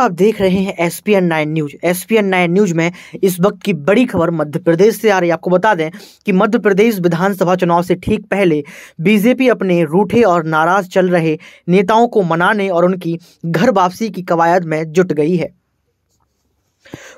आप देख रहे हैं SPN9 न्यूज। SPN9 न्यूज में इस वक्त की बड़ी खबर मध्य प्रदेश से आ रही है। आपको बता दें कि मध्य प्रदेश विधानसभा चुनाव से ठीक पहले बीजेपी अपने रूठे और नाराज चल रहे नेताओं को मनाने और उनकी घर वापसी की कवायद में जुट गई है।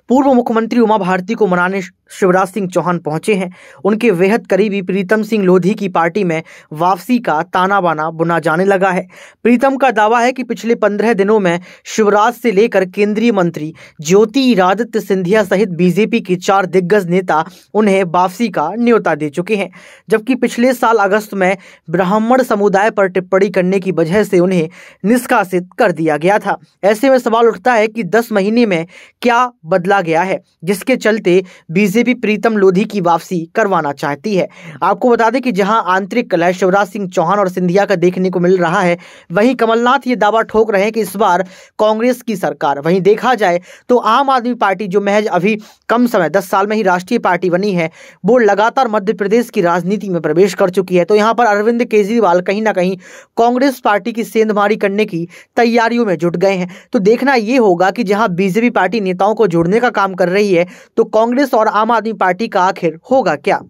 पूर्व मुख्यमंत्री उमा भारती को मनाने शिवराज सिंह चौहान पहुंचे हैं। उनके बेहद करीबी प्रीतम सिंह लोधी की पार्टी में वापसी का ताना बाना बुना जाने लगा है। प्रीतम का दावा है कि पिछले 15 दिनों में शिवराज से लेकर केंद्रीय मंत्री ज्योतिरादित्य सिंधिया सहित बीजेपी के 4 दिग्गज नेता उन्हें वापसी का न्योता दे चुके हैं, जबकि पिछले साल अगस्त में ब्राह्मण समुदाय पर टिप्पणी करने की वजह से उन्हें निष्कासित कर दिया गया था। ऐसे में सवाल उठता है कि 10 महीने में क्या बदला गया है जिसके चलते बीजेपी प्रीतम लोधी की वापसी करवाना चाहती है। आपको बता दें कि जहां आंतरिक कलह शिवराज सिंह चौहान और सिंधिया का देखने को मिल रहा है, वहीं कमलनाथ ये दावा ठोक रहे हैं कि इस बार कांग्रेस की सरकार। वहीं देखा जाए तो आम आदमी पार्टी जो महज अभी कम समय 10 साल में ही राष्ट्रीय पार्टी बनी है, वो लगातार मध्य प्रदेश की राजनीति में प्रवेश कर चुकी है। तो यहाँ पर अरविंद केजरीवाल कहीं ना कहीं कांग्रेस पार्टी की सेंधमारी करने की तैयारियों में जुट गए हैं। तो देखना ये होगा कि जहां बीजेपी पार्टी नेताओं को जोड़ने का काम कर रही है, तो कांग्रेस और आम आदमी पार्टी का आखिर होगा क्या।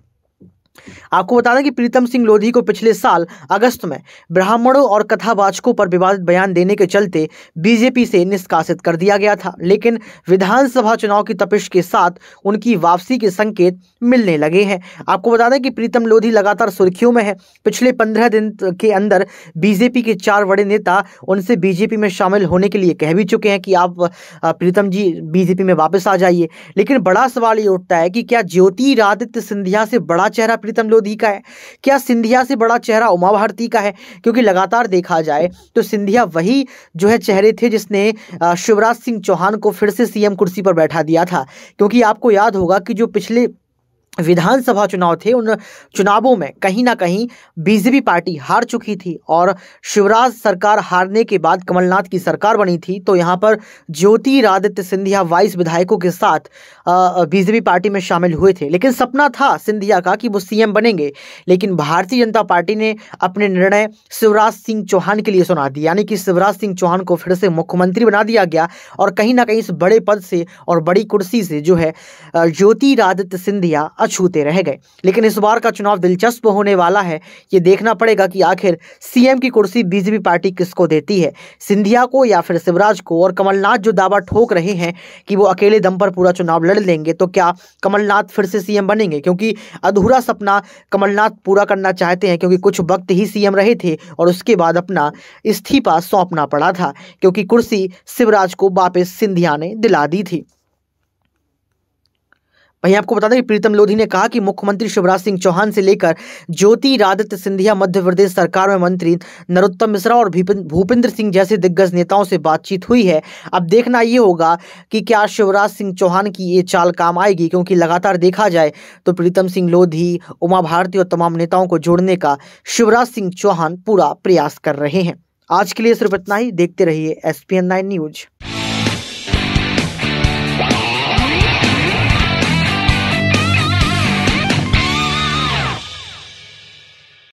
आपको बता दें कि प्रीतम सिंह लोधी को पिछले साल अगस्त में ब्राह्मणों और कथावाचकों पर विवादित बयान देने के चलते बीजेपी से निष्कासित कर दिया गया था, लेकिन विधानसभा चुनाव की तपिश के साथ उनकी वापसी के संकेत मिलने लगे हैं। आपको बता दें कि प्रीतम लोधी लगातार सुर्खियों में है। पिछले 15 दिन के अंदर बीजेपी के 4 बड़े नेता उनसे बीजेपी में शामिल होने के लिए कह भी चुके हैं कि आप प्रीतम जी बीजेपी में वापस आ जाइए। लेकिन बड़ा सवाल ये उठता है कि क्या ज्योतिरादित्य सिंधिया से बड़ा चेहरा प्रीतम लोधी का है? क्या सिंधिया से बड़ा चेहरा उमा भारती का है? क्योंकि लगातार देखा जाए तो सिंधिया वही जो है चेहरे थे जिसने शिवराज सिंह चौहान को फिर से सीएम कुर्सी पर बैठा दिया था। क्योंकि आपको याद होगा कि जो पिछले विधानसभा चुनाव थे, उन चुनावों में कहीं ना कहीं बीजेपी पार्टी हार चुकी थी और शिवराज सरकार हारने के बाद कमलनाथ की सरकार बनी थी। तो यहाँ पर ज्योतिरादित्य सिंधिया 22 विधायकों के साथ बीजेपी पार्टी में शामिल हुए थे। लेकिन सपना था सिंधिया का कि वो सीएम बनेंगे, लेकिन भारतीय जनता पार्टी ने अपने निर्णय शिवराज सिंह चौहान के लिए सुना दिया, यानी कि शिवराज सिंह चौहान को फिर से मुख्यमंत्री बना दिया गया और कहीं ना कहीं इस बड़े पद से और बड़ी कुर्सी से जो है ज्योतिरादित्य सिंधिया अछूते रह गए। लेकिन इस बार का चुनाव दिलचस्प होने वाला है। ये देखना पड़ेगा कि आखिर सीएम की कुर्सी बीजेपी पार्टी किसको देती है, सिंधिया को या फिर शिवराज को। और कमलनाथ जो दावा ठोक रहे हैं कि वो अकेले दम पर पूरा चुनाव लड़ लेंगे, तो क्या कमलनाथ फिर से सीएम बनेंगे? क्योंकि अधूरा सपना कमलनाथ पूरा करना चाहते हैं, क्योंकि कुछ वक्त ही सीएम रहे थे और उसके बाद अपना इस्तीफा सौंपना पड़ा था, क्योंकि कुर्सी शिवराज को वापस सिंधिया ने दिला दी थी। वहीं आपको बता दें कि प्रीतम लोधी ने कहा कि मुख्यमंत्री शिवराज सिंह चौहान से लेकर ज्योतिरादित्य सिंधिया, मध्य प्रदेश सरकार में मंत्री नरोत्तम मिश्रा और भूपेंद्र सिंह जैसे दिग्गज नेताओं से बातचीत हुई है। अब देखना ये होगा कि क्या शिवराज सिंह चौहान की ये चाल काम आएगी, क्योंकि लगातार देखा जाए तो प्रीतम सिंह लोधी, उमा भारती और तमाम नेताओं को जोड़ने का शिवराज सिंह चौहान पूरा प्रयास कर रहे हैं। आज के लिए सिर्फ इतना ही। देखते रहिए SPN9 न्यूज।